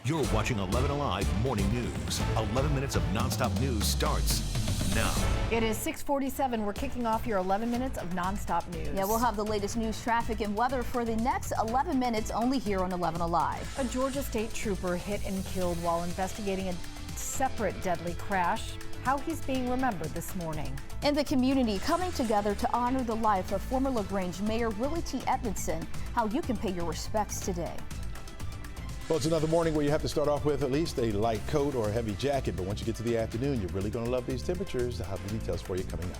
You're watching 11 Alive Morning News. 11 minutes of nonstop news starts now. It is 6:47. We're kicking off your 11 minutes of nonstop news. Yeah, we'll have the latest news, traffic, and weather for the next 11 minutes only here on 11 Alive. A Georgia State trooper hit and killed while investigating a separate deadly crash. How he's being remembered this morning. And the community coming together to honor the life of former LaGrange Mayor Willie T. Edmondson. How you can pay your respects today. Well, it's another morning where you have to start off with at least a light coat or a heavy jacket. But once you get to the afternoon, you're really going to love these temperatures. I'll have the details for you coming up.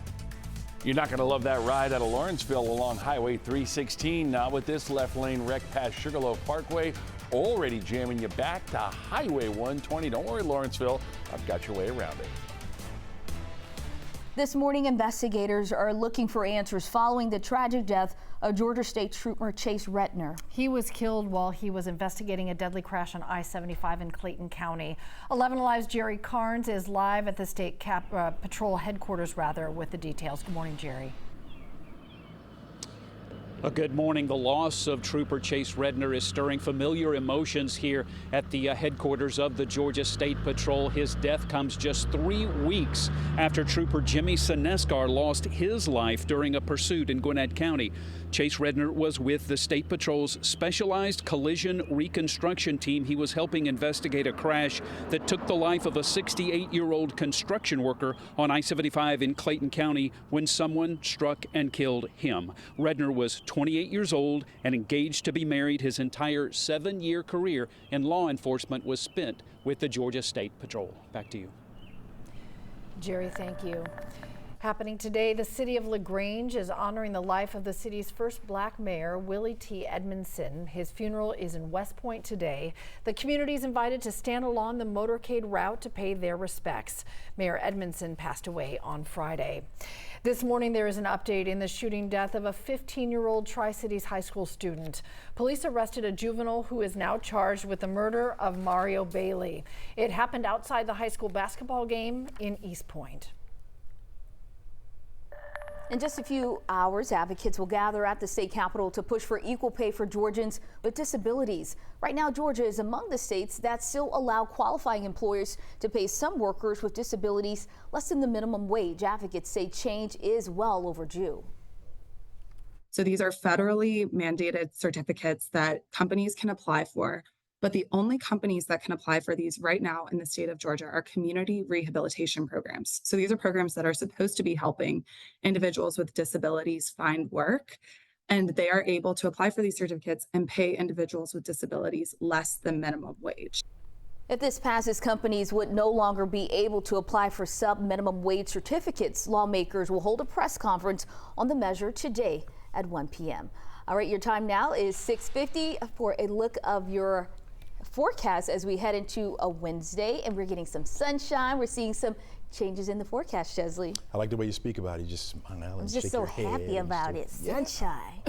You're not going to love that ride out of Lawrenceville along Highway 316. Not with this left lane wreck past Sugarloaf Parkway. Already jamming you back to Highway 120. Don't worry, Lawrenceville. I've got your way around it. This morning, investigators are looking for answers following the tragic death of Georgia State Trooper Chase Rettner. He was killed while he was investigating a deadly crash on I-75 in Clayton County. 11 Alive's Jerry Carnes is live at the State Patrol headquarters, with the details. Good morning, Jerry. Good morning. The loss of Trooper Chase Rettner is stirring familiar emotions here at the headquarters of the Georgia State Patrol. His death comes just 3 weeks after Trooper Jimmy Sinescar lost his life during a pursuit in Gwinnett County. Chase Rettner was with the State Patrol's Specialized Collision Reconstruction Team. He was helping investigate a crash that took the life of a 68-year-old construction worker on I-75 in Clayton County when someone struck and killed him. Rettner was 28 years old and engaged to be married. His entire 7-year career in law enforcement was spent with the Georgia State Patrol. Back to you. Jerry, thank you. Happening today, the city of LaGrange is honoring the life of the city's first black mayor, Willie T. Edmondson. His funeral is in West Point today. The community is invited to stand along the motorcade route to pay their respects. Mayor Edmondson passed away on Friday. This morning, there is an update in the shooting death of a 15-year-old Tri-Cities high school student. Police arrested a juvenile who is now charged with the murder of Mario Bailey. It happened outside the high school basketball game in East Point. In just a few hours, advocates will gather at the state capitol to push for equal pay for Georgians with disabilities. Right now, Georgia is among the states that still allow qualifying employers to pay some workers with disabilities less than the minimum wage. Advocates say change is well overdue. So these are federally mandated certificates that companies can apply for. But the only companies that can apply for these right now in the state of Georgia are community rehabilitation programs. So these are programs that are supposed to be helping individuals with disabilities find work, and they are able to apply for these certificates and pay individuals with disabilities less than minimum wage. If this passes, companies would no longer be able to apply for sub-minimum wage certificates. Lawmakers will hold a press conference on the measure today at 1 p.m. All right, your time now is 6:50 for a look of your forecast as we head into a Wednesday, and we're getting some sunshine. We're seeing some changes in the forecast, Chesley. I like the way you speak about it. You just smile and I'm just shake so your head happy about it. Yeah. Sunshine.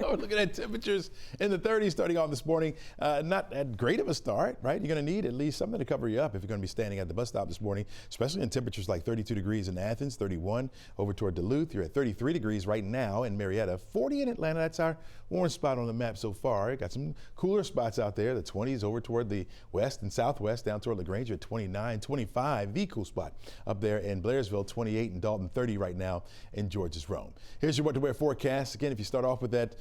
We're looking at temperatures in the 30s starting off this morning. Not that great of a start, right? You're going to need at least something to cover you up if you're going to be standing at the bus stop this morning, especially in temperatures like 32 degrees in Athens, 31 over toward Duluth. You're at 33 degrees right now in Marietta, 40 in Atlanta. That's our warm spot on the map so far. Got some cooler spots out there. The 20s over toward the west and southwest, down toward LaGrange at 29, 25. The cool spot up there in Blairsville, 28 in Dalton, 30 right now in George's Rome. Here's your what to wear forecast. Again, if you start off with that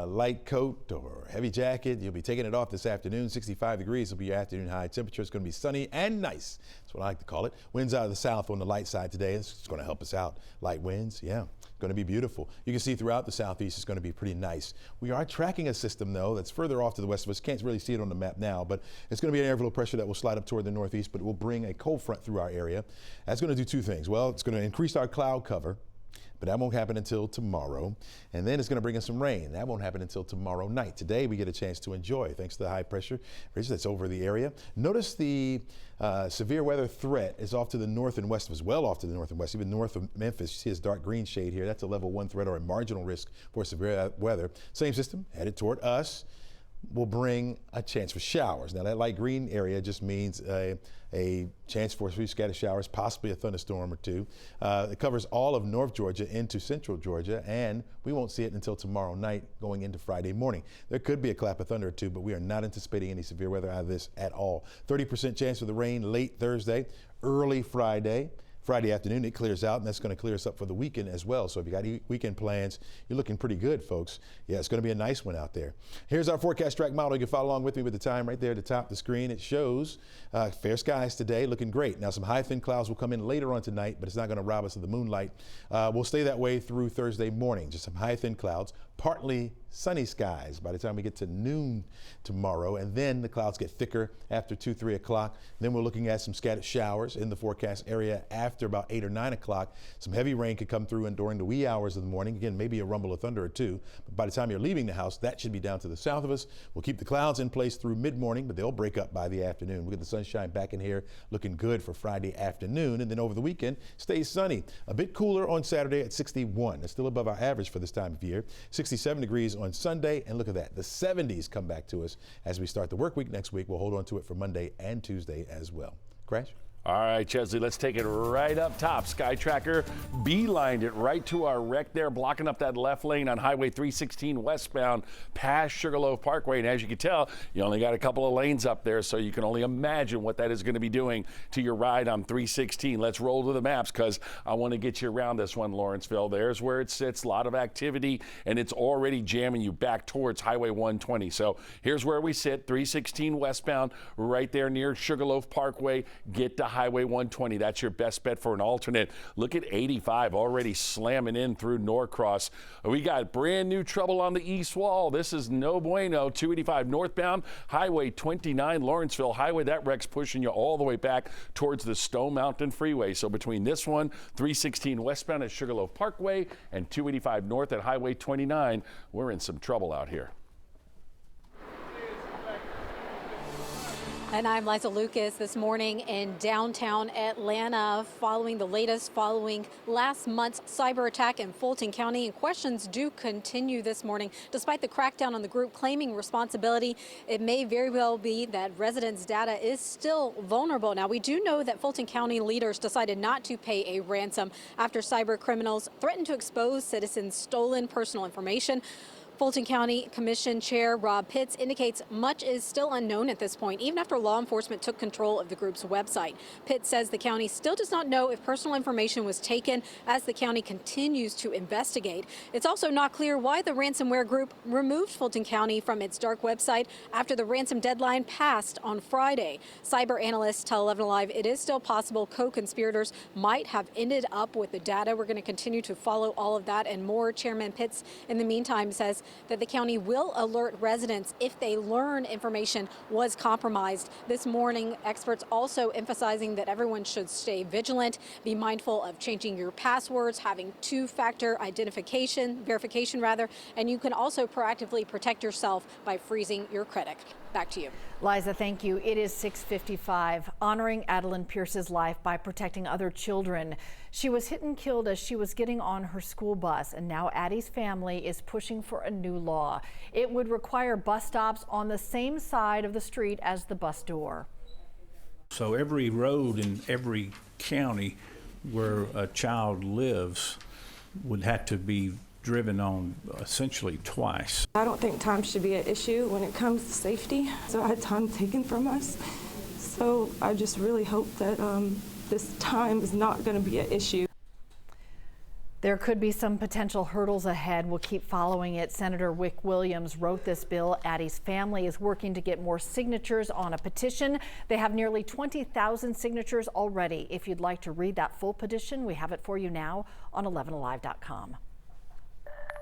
light coat or heavy jacket, you'll be taking it off this afternoon. 65 degrees will be your afternoon high temperature. It's going to be sunny and nice. That's what I like to call it. Winds out of the south on the light side today. It's going to help us out. Light winds, yeah, going to be beautiful. You can see throughout the southeast it's going to be pretty nice. We are tracking a system, though, that's further off to the west of us. Can't really see it on the map now, but it's going to be an air flow pressure that will slide up toward the northeast, but it will bring a cold front through our area. That's going to do two things. Well, it's going to increase our cloud cover, but that won't happen until tomorrow. And then it's going to bring us some rain. That won't happen until tomorrow night. Today we get a chance to enjoy thanks to the high pressure that's over the area. Notice the severe weather threat is off to the north and west of us, well off to the north and west, even north of Memphis. You see this dark green shade here. That's a level 1 threat or a marginal risk for severe weather. Same system headed toward us. will bring a chance for showers. Now that light green area just means a chance for a few scattered showers, possibly a thunderstorm or two. It covers all of North Georgia into central Georgia, and we won't see it until tomorrow night going into Friday morning. There could be a clap of thunder or two, but we are not anticipating any severe weather out of this at all. 30% chance of the rain late Thursday, early Friday. Friday afternoon, it clears out, and that's going to clear us up for the weekend as well. So if you got weekend plans, you're looking pretty good, folks. Yeah, it's going to be a nice one out there. Here's our forecast track model. You can follow along with me with the time right there at the top of the screen. It shows fair skies today, looking great. Now, some high thin clouds will come in later on tonight, but it's not going to rob us of the moonlight. We'll stay that way through Thursday morning. Just some high thin clouds, partly sunny skies by the time we get to noon tomorrow, and then the clouds get thicker after 2-3 o'clock. Then we're looking at some scattered showers in the forecast area after about 8 or 9 o'clock. Some heavy rain could come through and during the wee hours of the morning. Again, maybe a rumble of thunder or two, but by the time you're leaving the house, that should be down to the south of us. We'll keep the clouds in place through mid-morning, but they'll break up by the afternoon. We'll get the sunshine back in here looking good for Friday afternoon, and then over the weekend stays sunny. A bit cooler on Saturday at 61. It's still above our average for this time of year. 67 degrees on Sunday, and look at that. The 70s come back to us as we start the work week next week. We'll hold on to it for Monday and Tuesday as well. Crash? All right, Chesley, let's take it right up top. Sky Tracker beelined it right to our wreck there, blocking up that left lane on Highway 316 westbound past Sugarloaf Parkway. And as you can tell, you only got a couple of lanes up there, so you can only imagine what that is going to be doing to your ride on 316. Let's roll to the maps because I want to get you around this one, Lawrenceville. There's where it sits, a lot of activity, and it's already jamming you back towards Highway 120. So here's where we sit, 316 westbound, right there near Sugarloaf Parkway. Get to Highway 120. That's your best bet for an alternate. Look at 85 already slamming in through Norcross. We got brand new trouble on the east wall. This is no bueno. 285 northbound, Highway 29 Lawrenceville Highway. That wreck's pushing you all the way back towards the Stone Mountain Freeway. So between this one, 316 westbound at Sugarloaf Parkway, and 285 north at Highway 29, we're in some trouble out here. And I'm Liza Lucas this morning in downtown Atlanta following last month's cyber attack in Fulton County. And questions do continue this morning. Despite the crackdown on the group claiming responsibility, it may very well be that residents' data is still vulnerable. Now, we do know that Fulton County leaders decided not to pay a ransom after cyber criminals threatened to expose citizens' stolen personal information. Fulton County Commission Chair Rob Pitts indicates much is still unknown at this point, even after law enforcement took control of the group's website. Pitts says the county still does not know if personal information was taken as the county continues to investigate. It's also not clear why the ransomware group removed Fulton County from its dark website after the ransom deadline passed on Friday. Cyber analysts tell 11 Alive it is still possible co-conspirators might have ended up with the data. We're going to continue to follow all of that and more. Chairman Pitts, in the meantime, says that the county will alert residents if they learn information was compromised. This morning, experts also emphasizing that everyone should stay vigilant, be mindful of changing your passwords, having two-factor verification, and you can also proactively protect yourself by freezing your credit. Back to you. Liza, thank you. It is 6:55, honoring Adeline Pierce's life by protecting other children. She was hit and killed as she was getting on her school bus, and now Addie's family is pushing for a new law. It would require bus stops on the same side of the street as the bus door. So every road in every county where a child lives would have to be driven on essentially twice. I don't think time should be an issue when it comes to safety. So I had time taken from us. So I just really hope that this time is not going to be an issue. There could be some potential hurdles ahead. We'll keep following it. Senator Wick Williams wrote this bill. Addie's family is working to get more signatures on a petition. They have nearly 20,000 signatures already. If you'd like to read that full petition, we have it for you now on 11alive.com.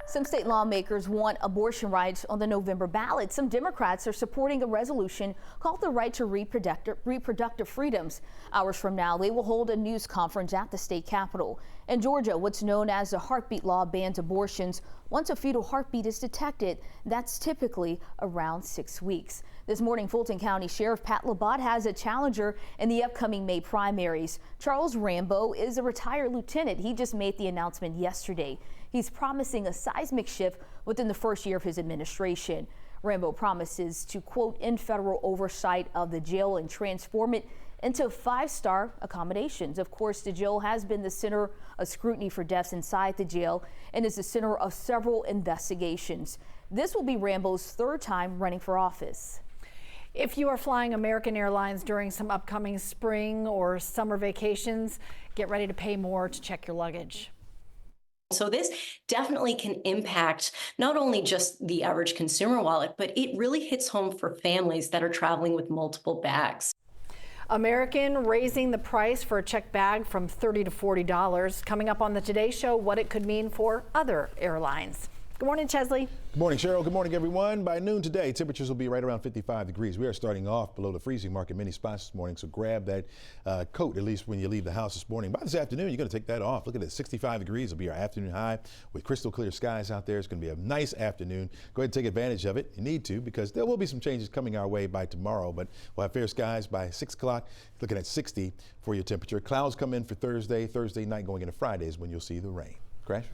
Some state lawmakers want abortion rights on the November ballot. Some Democrats are supporting a resolution called the Right to Reproductive Freedoms. Hours from now, they will hold a news conference at the state capitol. In Georgia, what's known as the heartbeat law bans abortions. Once a fetal heartbeat is detected, that's typically around 6 weeks. This morning, Fulton County Sheriff Pat Labatt has a challenger in the upcoming May primaries. Charles Rambo is a retired lieutenant. He just made the announcement yesterday. He's promising a seismic shift within the first year of his administration. Rambo promises to, quote, end federal oversight of the jail and transform it into 5-star accommodations. Of course, the jail has been the center of scrutiny for deaths inside the jail and is the center of several investigations. This will be Rambo's third time running for office. If you are flying American Airlines during some upcoming spring or summer vacations, get ready to pay more to check your luggage. So this definitely can impact not only just the average consumer wallet, but it really hits home for families that are traveling with multiple bags. American raising the price for a checked bag from $30 to $40. Coming up on the Today Show, what it could mean for other airlines. Good morning, Chesley. Good morning, Cheryl. Good morning, everyone. By noon today, temperatures will be right around 55 degrees. We are starting off below the freezing mark in many spots this morning, so grab that coat, at least when you leave the house this morning. By this afternoon, you're going to take that off. Look at it, 65 degrees will be our afternoon high with crystal clear skies out there. It's going to be a nice afternoon. Go ahead and take advantage of it. You need to, because there will be some changes coming our way by tomorrow, but we'll have fair skies by 6 o'clock, looking at 60 for your temperature. Clouds come in for Thursday night going into Fridays when you'll see the rain. Crash?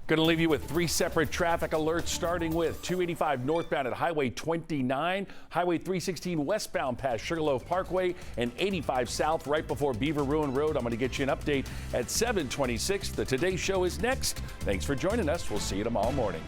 Going to leave you with 3 separate traffic alerts, starting with 285 northbound at Highway 29, Highway 316 westbound past Sugarloaf Parkway, and 85 south right before Beaver Ruin Road. I'm going to get you an update at 7:26. The Today Show is next. Thanks for joining us. We'll see you tomorrow morning.